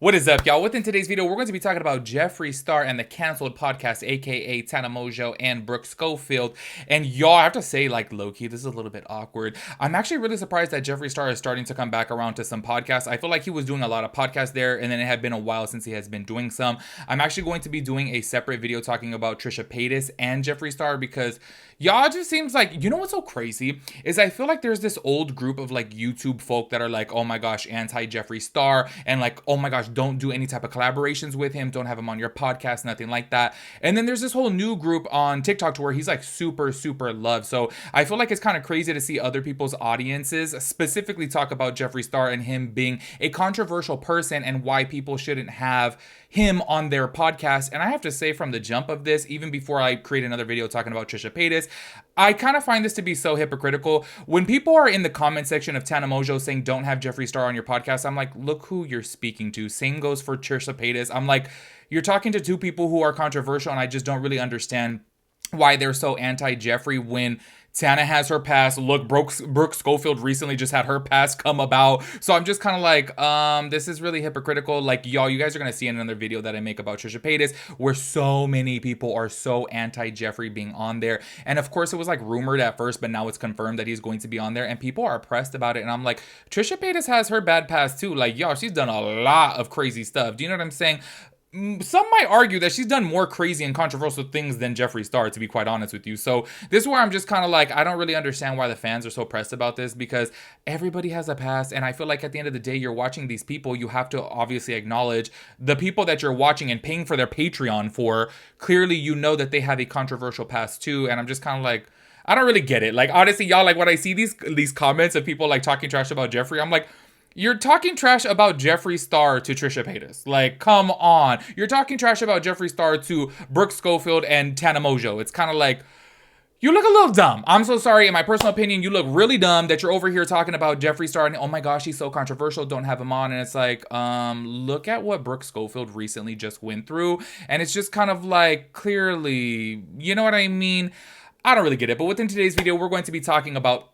What is up, y'all? Within today's video, we're going to be talking about Jeffree Star and the canceled podcast, aka Tana Mongeau and Brooke Schofield. And y'all, I have to say, like, low-key, this is a little bit awkward. I'm actually really surprised that Jeffree Star is starting to come back around to some podcasts. I feel like he was doing a lot of podcasts there, and then it had been a while since he has been doing some. I'm actually going to be doing a separate video talking about Trisha Paytas and Jeffree Star because y'all, it just seems like, you know what's so crazy? Is I feel like there's this old group of like YouTube folk that are like, oh my gosh, anti-Jeffree Star, and like, oh my gosh, don't do any type of collaborations with him, don't have him on your podcast, nothing like that. And then there's this whole new group on TikTok to where he's like super loved. So I feel like it's kind of crazy to see other people's audiences specifically talk about Jeffree Star and him being a controversial person and why people shouldn't have him on their podcast. And I have to say, from the jump of this, even before I create another video talking about Trisha Paytas, I kind of find this to be so hypocritical. When people are in the comment section of Tana Mongeau saying don't have Jeffree Star on your podcast, I'm like, look who you're speaking to. Same goes for Trisha Paytas. I'm like, you're talking to two people who are controversial, and I just don't really understand why they're so anti-Jeffree when Tana has her past. Look, Brooke Schofield recently just had her past come about. So I'm just kind of like, this is really hypocritical. Like, y'all, you guys are going to see in another video that I make about Trisha Paytas where so many people are so anti-Jeffree being on there. And of course, it was like rumored at first, but now it's confirmed that he's going to be on there. And people are pressed about it. And I'm like, Trisha Paytas has her bad past too. Like, y'all, she's done a lot of crazy stuff. Do you know what I'm saying? Some might argue that she's done more crazy and controversial things than Jeffree Star, to be quite honest with you. So this is where I'm just kind of like, I don't really understand why the fans are so pressed about this, because everybody has a past. And I feel like at the end of the day, you're watching these people, you have to obviously acknowledge the people that you're watching and paying for their Patreon for. Clearly, you know that they have a controversial past too. And I'm just kind of like, I don't really get it. Like, honestly, y'all, like when I see these comments of people like talking trash about Jeffree, I'm like, you're talking trash about Jeffree Star to Trisha Paytas. Like, come on. You're talking trash about Jeffree Star to Brooke Schofield and Tana Mongeau. It's kind of like, you look a little dumb. I'm so sorry. In my personal opinion, you look really dumb that you're over here talking about Jeffree Star and, oh my gosh, he's so controversial, don't have him on. And it's like, look at what Brooke Schofield recently just went through. And it's just kind of like, clearly, you know what I mean? I don't really get it. But within today's video, we're going to be talking about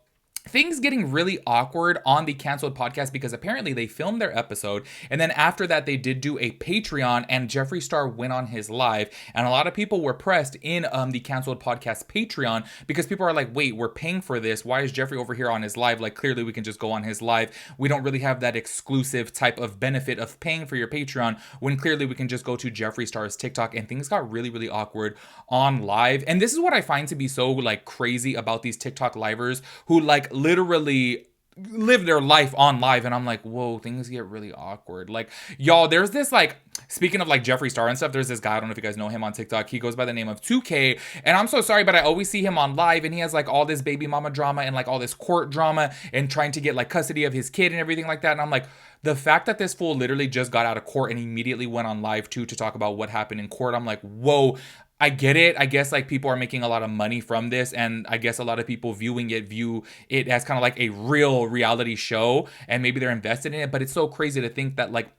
things getting really awkward on the canceled podcast, because apparently they filmed their episode, and then after that they did do a Patreon, and Jeffree Star went on his live, and a lot of people were pressed in the canceled podcast Patreon, because people are like, wait, we're paying for this, why is Jeffree over here on his live? Like, clearly we can just go on his live. We don't really have that exclusive type of benefit of paying for your Patreon, when clearly we can just go to Jeffree Star's TikTok. And things got really awkward on live. And this is what I find to be so like crazy about these TikTok livers who like literally live their life on live. And I'm like, whoa, things get really awkward. Like, y'all, there's this, like, speaking of like Jeffree Star and stuff, there's this guy, I don't know if you guys know him on TikTok. He goes by the name of 2K. And I'm so sorry, but I always see him on live, and he has like all this baby mama drama and like all this court drama and trying to get like custody of his kid and everything like that. And I'm like, the fact that this fool literally just got out of court and immediately went on live too to talk about what happened in court, I'm like, whoa. I get it. I guess like people are making a lot of money from this, and I guess a lot of people view it as kind of like a real reality show, and maybe they're invested in it. But it's so crazy to think that like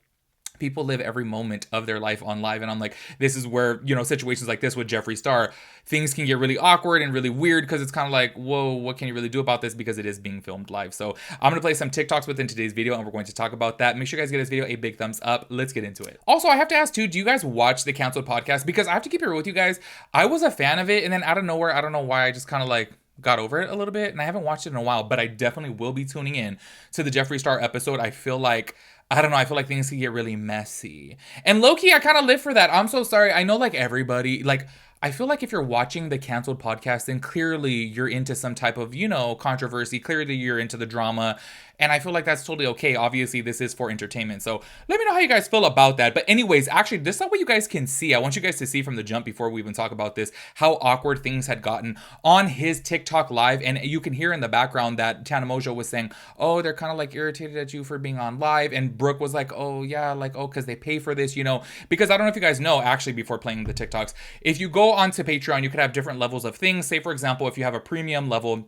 people live every moment of their life on live. And I'm like, this is where, you know, situations like this with Jeffree Star, things can get really awkward and really weird, because it's kind of like, whoa, what can you really do about this, because it is being filmed live. So I'm gonna play some TikToks within today's video, and we're going to talk about that. Make sure you guys give this video a big thumbs up. Let's get into it. Also, I have to ask too, do you guys watch the canceled podcast? Because I have to keep it real with you guys, I was a fan of it, and then out of nowhere, I don't know why, I just kind of like got over it a little bit, and I haven't watched it in a while. But I definitely will be tuning in to the Jeffree Star episode. I feel like, I don't know, I feel like things can get really messy. And low-key, I kind of live for that. I'm so sorry. I know like everybody, like, I feel like if you're watching the canceled podcast, then clearly you're into some type of, you know, controversy. Clearly you're into the drama. And I feel like that's totally okay. Obviously, this is for entertainment. So let me know how you guys feel about that. But anyways, actually, this is what you guys can see. I want you guys to see from the jump before we even talk about this, how awkward things had gotten on his TikTok live. And you can hear in the background that Tana Mongeau was saying, oh, they're kind of like irritated at you for being on live. And Brooke was like, oh, yeah, like, oh, because they pay for this, you know, because I don't know if you guys know, actually, before playing the TikToks, if you go onto Patreon, you could have different levels of things. Say, for example, if you have a premium level,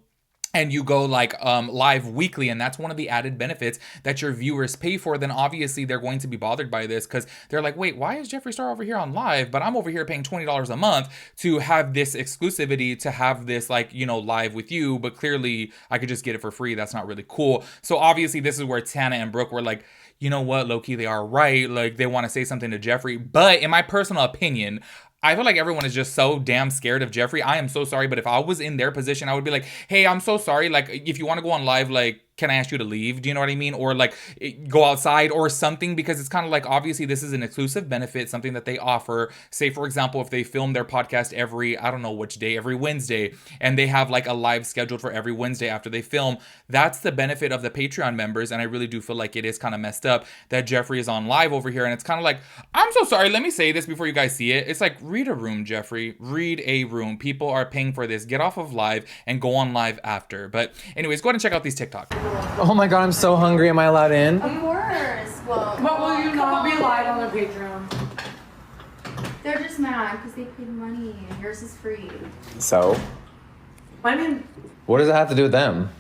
and you go like live weekly, and that's one of the added benefits that your viewers pay for, then obviously they're going to be bothered by this, because they're like, wait, why is Jeffree Star over here on live, but I'm over here paying $20 a month to have this exclusivity, to have this, like, you know, live with you, but clearly I could just get it for free. That's not really cool. So obviously this is where Tana and Brooke were like, you know what, low-key, they are right. Like, they want to say something to Jeffree. But in my personal opinion, I feel like everyone is just so damn scared of Jeffree. I am so sorry, but if I was in their position, I would be like, hey, I'm so sorry. Like, if you want to go on live, like, can I ask you to leave? Do you know what I mean? Or like go outside or something, because it's kind of like, obviously this is an exclusive benefit, something that they offer. Say, for example, if they film their podcast every, I don't know which day, every Wednesday, and they have like a live scheduled for every Wednesday after they film, that's the benefit of the Patreon members. And I really do feel like it is kind of messed up that Jeffree is on live over here. And it's kind of like, I'm so sorry. Let me say this before you guys see it. It's like, read a room, Jeffree. Read a room. People are paying for this. Get off of live and go on live after. But anyways, go ahead and check out these TikToks. Oh my god, I'm so hungry. Am I allowed in? Of course. Well, but will you not be live on the Patreon? They're just mad because they paid money and yours is free. So? I mean, what does it have to do with them?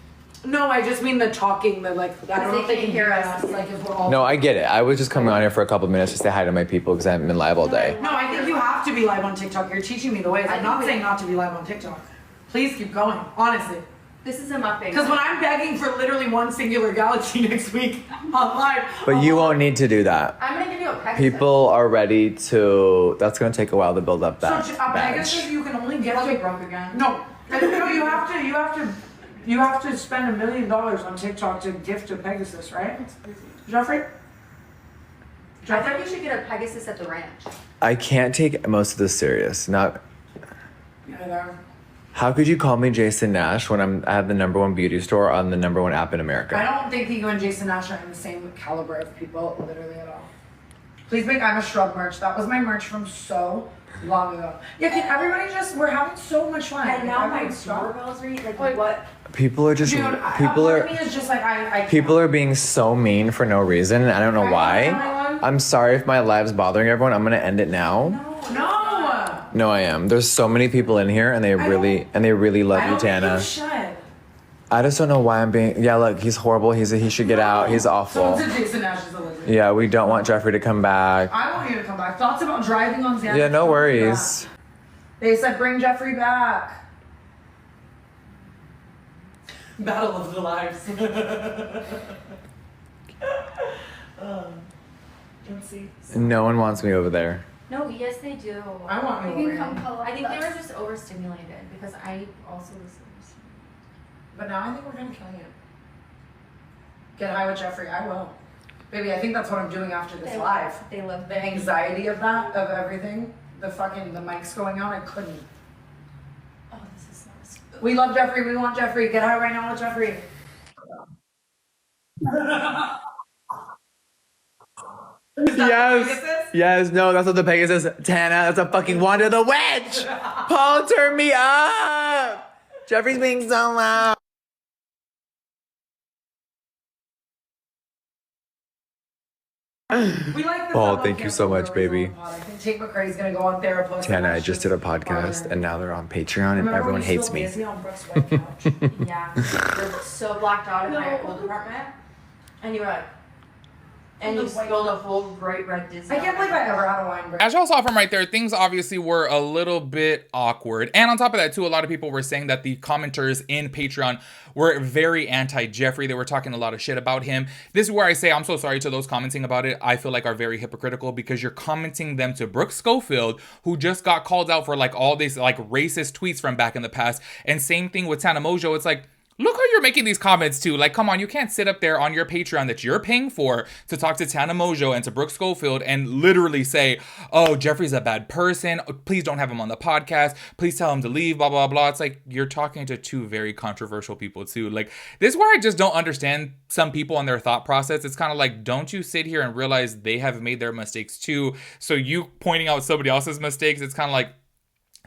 no, I just mean the talking, the like, I don't know if they can hear us. Like, if we're all. No, I get it. I was just coming on here for a couple of minutes to say hi to my people because I haven't been live all day. No, I think you have to be live on TikTok. You're teaching me the ways. I'm not saying not to be live on TikTok. Please keep going, honestly. This is a mukbang. Because when I'm begging for literally one singular galaxy next week on live. But you won't need to do that. I'm gonna give you a Pegasus. People are ready to. That's going to take a while to build up that So badge. Pegasus, you can only get I'll to. be broke again. No, you have to spend $1 million on TikTok to gift a Pegasus, right? Jeffree? I think you should get a Pegasus at the ranch. I can't take most of this serious. Not. Yeah, How could you call me Jason Nash when I have the #1 beauty store on the #1 app in I America? don't think you and Jason Nash are in the same caliber of people, literally at all. Please make I'm a Shrub merch. That was my merch from so long ago. Yeah, can everybody just, we're having so much fun. And now my Everybody's doorbells read like what? People are just. Dude, People part of are. me is just like, I People are being so mean for no reason. I don't know why. I'm sorry if my live's bothering everyone. I'm gonna end it now. No! No, I am. There's so many people in here, and they really love you, Tana. You should. I just don't know why I'm being. Yeah, look, he's horrible. He should get out. He's awful. Someone said Jason Nash is a lizard. Yeah, we don't want Jeffree to come back. I want you to come back. Thoughts about driving on Xanax? Yeah, no worries. They said bring Jeffree back. Battle of the lives. Let's see. No one wants me over there. No, yes they do. I want you You over can come here. color. I think they were just overstimulated because I also was overstimulated. But now I think we're gonna kill you. Get high with Jeffree. I will. Baby, I think that's what I'm doing after this live. They love The anxiety of that, of everything. The mics going out, I couldn't. Oh, this is so stupid. We love Jeffree. We want Jeffree. Get high right now with Jeffree. Yes, no, that's what the Pegasus. Tana, that's a fucking Wanda the Witch! Paul, turn me up! Jeffree's being so loud. We like this. Paul, thank you so much, baby. I think Tate McRae's gonna go on Therapist. Tana, I just did a podcast, and now they're on Patreon, and everyone hates me. Yeah, you're so blacked out in my old apartment, and you were like, and you spilled a whole bright red Disney. I can't believe I ever had a wine break. As y'all saw from right there, things obviously were a little bit awkward. And on top of that, too, a lot of people were saying that the commenters in Patreon were very anti-Jeffree. They were talking a lot of shit about him. This is where I say I'm so sorry to those commenting about it. I feel like are very hypocritical because you're commenting them to Brooke Schofield, who just got called out for like all these like racist tweets from back in the past. And same thing with Tana Mongeau. It's like, look who you're making these comments to. Like, come on, you can't sit up there on your Patreon that you're paying for to talk to Tana Mongeau and to Brooke Schofield and literally say, oh, Jeffree's a bad person. Please don't have him on the podcast. Please tell him to leave, blah, blah, blah. It's like, you're talking to two very controversial people too. Like, this is where I just don't understand some people and their thought process. It's kind of like, don't you sit here and realize they have made their mistakes too? So you pointing out somebody else's mistakes, it's kind of like,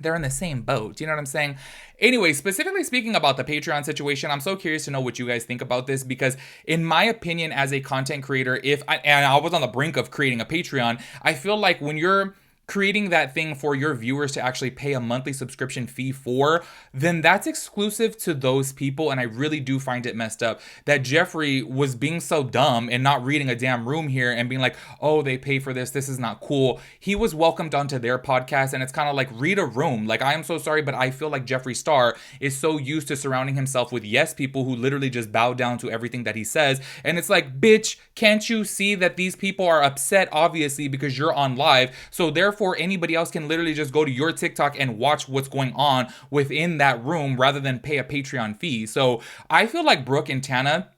they're in the same boat. Do you know what I'm saying? Anyway, specifically speaking about the Patreon situation, I'm so curious to know what you guys think about this because in my opinion, as a content creator, and I was on the brink of creating a Patreon, I feel like when you're creating that thing for your viewers to actually pay a monthly subscription fee for, then that's exclusive to those people. And I really do find it messed up that Jeffree was being so dumb and not reading a damn room here and being like, oh, they pay for this. This is not cool. He was welcomed onto their podcast, and it's kind of like, read a room. Like, I am so sorry, but I feel like Jeffree Star is so used to surrounding himself with yes people who literally just bow down to everything that he says. And it's like, bitch, can't you see that these people are upset, obviously, because you're on live? So therefore, anybody else can literally just go to your TikTok and watch what's going on within that room rather than pay a Patreon fee. So I feel like Brooke and Tana,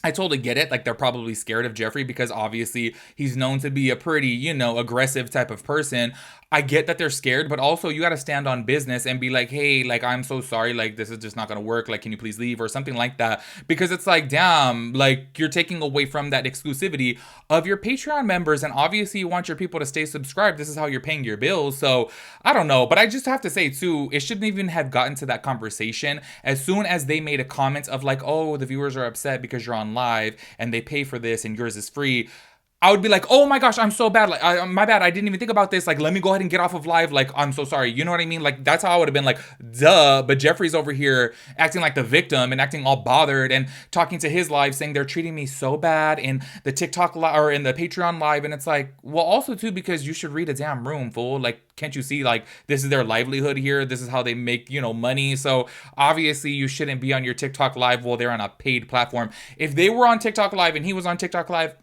I totally get it. Like, they're probably scared of Jeffree because obviously he's known to be a pretty, you know, aggressive type of person. I get that they're scared, but also you got to stand on business and be like, hey, like, I'm so sorry. Like, this is just not going to work. Like, can you please leave or something like that? Because it's like, damn, like, you're taking away from that exclusivity of your Patreon members. And obviously you want your people to stay subscribed. This is how you're paying your bills. So I don't know, but I just have to say too, it shouldn't even have gotten to that conversation. As soon as they made a comment of like, oh, the viewers are upset because you're on live and they pay for this and yours is free, I would be like, oh my gosh, I'm so bad. Like, my bad. I didn't even think about this. Like, let me go ahead and get off of live. Like, I'm so sorry. You know what I mean? Like, that's how I would have been like, duh. But Jeffree's over here acting like the victim and acting all bothered and talking to his live saying they're treating me so bad in the TikTok or in the Patreon live. And it's like, well, also too, because you should read a damn room, fool. Like, can't you see, like, this is their livelihood here. This is how they make, you know, money. So obviously you shouldn't be on your TikTok live while they're on a paid platform. If they were on TikTok live and he was on TikTok live,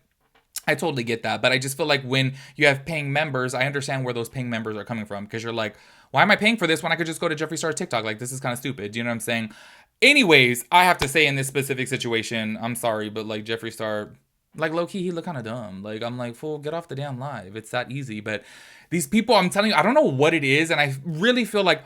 I totally get that, but I just feel like when you have paying members, I understand where those paying members are coming from, because you're like, why am I paying for this when I could just go to Jeffree Star's TikTok? Like, this is kind of stupid. Do you know what I'm saying? Anyways, I have to say in this specific situation, I'm sorry, but like Jeffree Star, like low-key, he look kind of dumb. Like, I'm like, fool, get off the damn live. It's that easy. But these people, I'm telling you, I don't know what it is, and I really feel like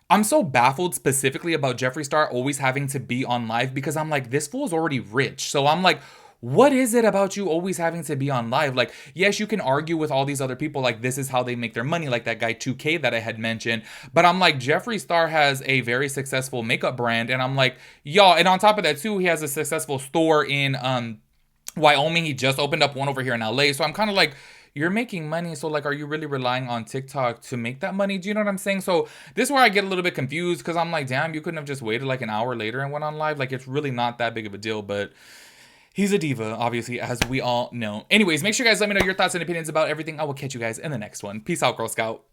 I'm so baffled specifically about Jeffree Star always having to be on live, because I'm like, this fool's already rich. So I'm like, what is it about you always having to be on live? Like, yes, you can argue with all these other people, like this is how they make their money, like that guy 2K that I had mentioned. But I'm like, Jeffree Star has a very successful makeup brand. And I'm like, y'all, and on top of that too, he has a successful store in Wyoming. He just opened up one over here in LA. So I'm kind of like, you're making money, so like, are you really relying on TikTok to make that money? Do you know what I'm saying? So this is where I get a little bit confused, because I'm like, damn, you couldn't have just waited like an hour later and went on live. Like, it's really not that big of a deal, but he's a diva, obviously, as we all know. Anyways, make sure you guys let me know your thoughts and opinions about everything. I will catch you guys in the next one. Peace out, Girl Scout.